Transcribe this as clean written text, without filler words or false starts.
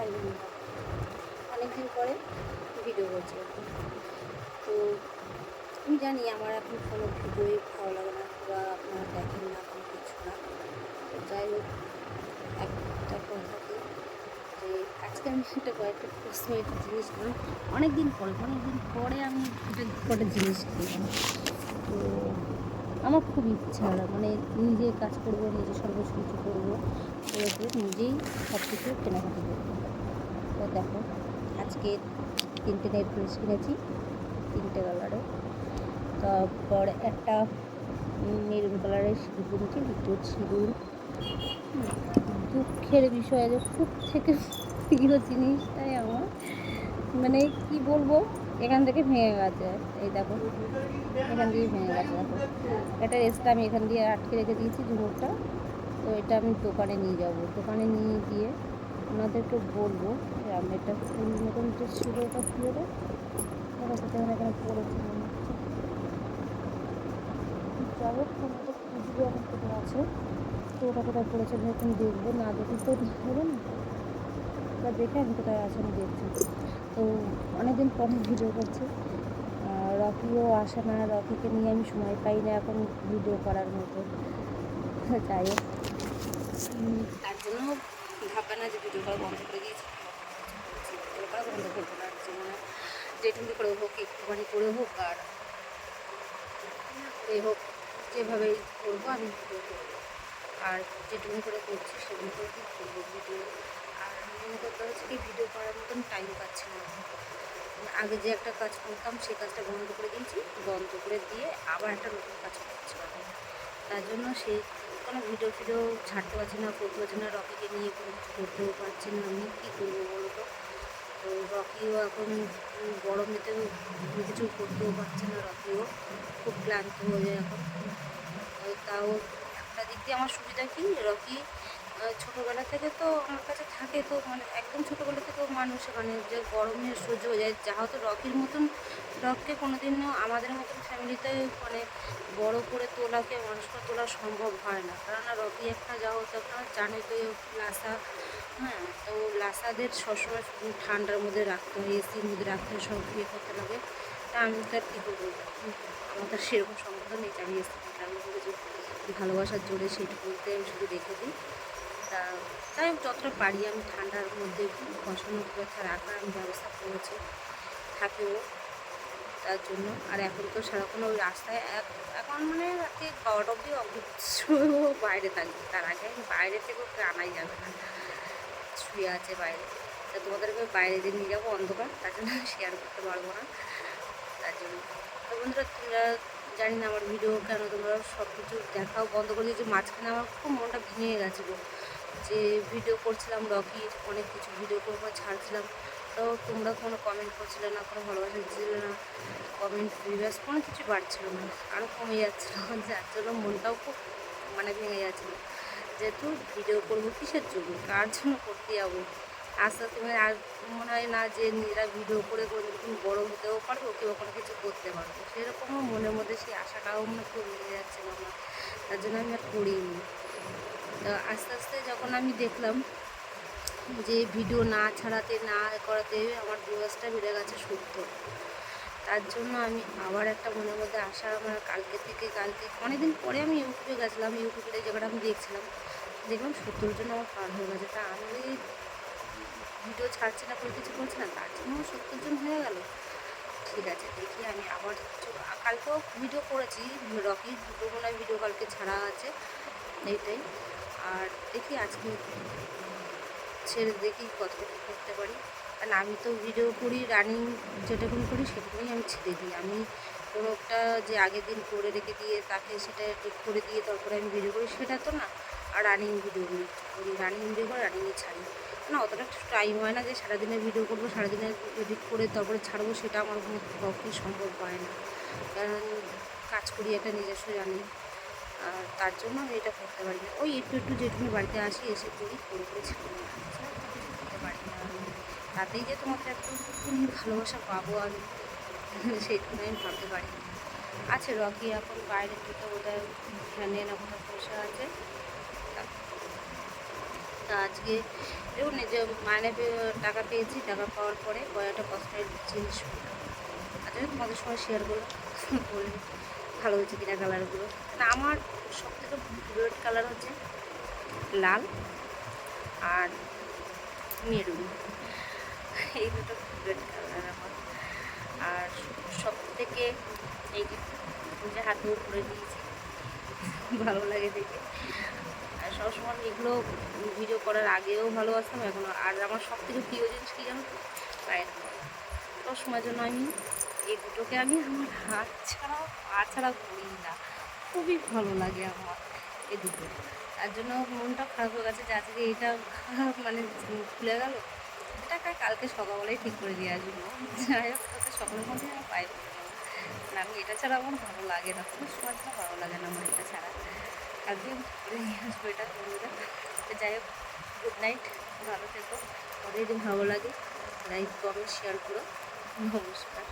আলহামদুলিল্লাহ অনেকদিন পরে ভিডিও করছি। তো আমি জানি আমার এখন কোনো ভিডিওই ভালো লাগে না বা আপনারা দেখেন না, কোনো কিছু না। তো যাই হোক, একটা কথা কি, যে আজকে আমি কয়েকটা কসমেটিক জিনিস কিনলাম অনেকদিন পরে আমি কটা জিনিস কিনলাম। তো আমার খুব ইচ্ছা, মানে নিজে কাজ করবো, নিজে সর্বস্ব কিছু করবো, নিজেই সব কিছু কেনাকাটা করবো। তো দেখো, আজকে 3টে নেল পলিশ কিনেছি, 3টে কালারে। তারপর একটা মেরুন কালারের সিঁদুর কিনেছি, লিকুইড সিঁদুর। দুঃখের বিষয় যে খুব থেকে প্রিয় জিনিসটাই আমার, মানে কি বলবো, এখান থেকে ভেঙে গেছে। এই দেখো, এখান দিয়ে ভেঙে গেছে। দেখো, একটা রেসটা আমি এখান দিয়ে আটকে রেখে দিয়েছি, ঝুমুরটা। তো এটা আমি দোকানে নিয়ে যাব, দোকানে নিয়ে গিয়ে ওনাদেরকে বলবো যে আমি একটা ফুল মতন যে ছিল ওটা খুলে দেয়। এখানে পড়েছে মনে হচ্ছে। যাই হোক, ওনাদের খুঁজবে অনেক কোথাও আছে। তো ওটা কোথায় পড়েছে আমি এখন দেখবো, না দেখি তো হবে না। ওটা দেখে আমি কোথায় আছে আমি দেখছি। তো অনেকদিন পরে ভিডিও করছি, রকিও আসে না, রকিকে নিয়ে আমি সময় পাই না এখন ভিডিও করার মতো। যাই হোক, তার জন্য ভাববে না যে ভিডিও করা বন্ধ করে দিয়েছি, ভিডিও করা বন্ধ করবো না। যেমন যেটুকু করে হোক, একটুখানি করে হোক, আর করে হোক, যেভাবেই করবো আমি ভিডিও করবো। আর যেটুকু করে করছি সেগুলো করে করবো ভিডিও। আর মনে করতে হচ্ছে কি, ভিডিও করার মতন টাইম পাচ্ছি না। আগে যে একটা কাজ করতাম সেই কাজটা বন্ধ করে দিয়েছি, বন্ধ করে দিয়ে আবার একটা নতুন কাজ করছি। তার জন্য সেই কোনো ভিডিও ছাড়তে পারছি না, করতে পারছি না। রকিকে নিয়ে কোনো কিছু করতেও পারছি না। আমি কী করবো বলো তো? তো রকিও এখন গরমেতেও কোনো কিছু করতেও পারছে না, রকিও খুব ক্লান্ত হয়ে যায় এখন। তাও একটা দিক দিয়ে আমার সুবিধা কি, রকি ছোটোবেলা থেকে তো আমার কাছে থাকে, তো মানে একদম ছোটোবেলা থেকেও মানুষ মানে যে গরমে সহ্য হয়ে যায়। যা হয়তো রকির মতন, রককে কোনো দিনও আমাদের মতন ফ্যামিলিতে মানে বড় করে তোলাকে, মানুষ করে তোলা সম্ভব হয় না। কেননা রকি একটা যা হতো, আপনারা জানোই তো, লাসা। হ্যাঁ, তো লাসাদের সবসময় ঠান্ডার মধ্যে রাখতে হয়, এসির মধ্যে রাখতে হয়, সব ইয়ে করতে লাগে। তা আমি তো আর কী করবো, আমার তো সেরকম সম্বোধন নেই যে আমি এসি রাখবো, কিছু ভালোবাসার জোরে সেটুকুতে আমি শুধু রেখে দিই। তা যাই হোক, যতটা পারি আমি ঠান্ডার মধ্যে বসানো রাখার আমি ব্যবস্থা করেছি, থাকেও তার জন্য। আর এখন তো সারাক্ষণ ওই রাস্তায় এখন মানে রাতে 12টা অবধি বাইরে থাকবে, তার আগে আমি বাইরে থেকেও আনাই যাবে না, শুয়ে আছে বাইরে। তা তোমাদেরকে বাইরে দিয়ে নিয়ে যাবো অন্ধকার, তার জন্য শেয়ার করতে পারবো না, তার জন্য। তো বন্ধুরা, তোমরা জানি না আমার ভিডিও কেন তোমরা সব কিছু দেখাও বন্ধ করে দিয়েছি। মাঝখানে আমার খুব মনটা ভেঙে গেছিলো, যে ভিডিও করছিলাম রকির, অনেক কিছু ভিডিও করবো ছাড়ছিলাম, তো তোমরা কোনো কমেন্ট করছিলে না, কোনো ভালোবাসা দিচ্ছিলে না, কমেন্ট ভিউয়ার্স কোনো কিছু বাড়ছিল না, আরও কমে যাচ্ছিলো। যার জন্য মনটাও খুব মানে ভেঙে যাচ্ছিলো, যেহেতু ভিডিও করবো কিসের জন্য, কার জন্য করতে যাবো। আস্তে আস্তে মানে আর মনে হয় না যে নিজেরা ভিডিও করে কোনোদিন বড়ো হতেও পারবো, কেউ কোনো কিছু করতে পারবো, সেরকমও মনের মধ্যে সেই আশাটাও মানে খুব ভেঙে যাচ্ছিলো আমার। তার জন্য আমি আর করিনি। তো আস্তে আস্তে যখন আমি দেখলাম যে ভিডিও না ছাড়াতে, না করাতে আমার ভিউয়ার্সটা বেড়ে গেছে 70। তার জন্য আমি আবার একটা মনের মধ্যে আশা, আমার কালকে অনেকদিন পরে আমি ইউটিউবে গেছিলাম, ইউটিউবের এই জায়গাটা আমি দেখছিলাম, দেখলাম 70 জন আমার পার হয়ে গেছে। তা আমি ভিডিও ছাড়ছি না, কোনো কিছু করছি না, তার জন্য 70 জন হয়ে গেল। ঠিক আছে, দেখি আমি আবার কালকেও ভিডিও করেছি, রকির দুটো মনে হয় ভিডিও কালকে ছাড়া আছে, এইটাই। আর দেখি আজকে ছেড়ে দেখি কতটুকু করতে পারি। কারণ আমি তো ভিডিও করি রানিং, যেটুকুনি করি সেটুকুনি আমি ছেড়ে দিই। আমি কোনোটা যে আগের দিন করে রেখে দিয়ে তাকে সেটা এডিট করে দিয়ে তারপরে আমি ভিডিও করি, সেটা তো না। আর রানিং ভিডিও করি, রানিং ভিডিও করে রানিংয়ে ছাড়ি। না, অতটা টাইম হয় না যে সারাদিনের ভিডিও করবো, সারাদিনের এডিট করে তারপরে ছাড়বো, সেটা আমার পক্ষে সম্ভব হয় না। কারণ কাজ করি একটা নিজস্ব জানি, আর তার জন্য আমি এটা করতে পারি না। ওই একটু একটু যেটুকু বাড়িতে আসি, এসে করি, করে ছেড়ে দিই, কিছু করতে পারি না আমি। তাতেই যে তোমাদের এতটুকুনি ভালোবাসা পাবো আমি, সেইটুকুনি আমি ভাবতে পারি না। আছে রকি এখন বাইরে থেকে ওদের ফ্যানে না কোথাও বসে আছে। তা তা আজকে দেখুন এই যে মাইনে টাকা পেয়েছি, টাকা পাওয়ার পরে কয়েকটা কসমেটিক জিনিস আচ্ছা তোমাদের সঙ্গে শেয়ার করলাম। বলে ভালো হয়েছে কিনা কালারগুলো। না আমার সবথেকে ফেভারিট কালার হচ্ছে লাল আর মেরুন, এই দুটো ফেভারিট কালার আমার। আর সব থেকে এই যে হাতেও পরে দিয়েছি, ভালো লাগে দেখে। আর সবসময় এগুলো ভিডিও করার আগেও ভালোবাসতাম এখনও। আর আমার সব থেকে প্রিয় জিনিস কী জানো তো, পায়ের মালা। সবসময়ের জন্য আমি এই দুটোকে আমি আমার হাত ছাড়া পা ছাড়া করি না, খুবই ভালো লাগে আমার এই দুটো। তার জন্য মনটা খারাপ হয়ে গেছে যে আজকে এটা মানে খুলে গেল। এটাকে কালকে সকালবেলায় ঠিক করে দিয়ে আসবো। যাই হোক তাতে সকালের মধ্যে আমি পায়ে পড়ে নেবো। মানে আমি এটা ছাড়া আমার ভালো লাগে না, কোনো সময় জন্য ভালো লাগে না আমার এটা ছাড়া। কালকে আমি ঠিক করে নিয়ে আসবো এটা বন্ধুরা। তো যাই হোক, গুড নাইট, ভালো থেকো। আমাদের যদি ভালো লাগে লাইক কমেন্ট শেয়ার করো। নমস্কার।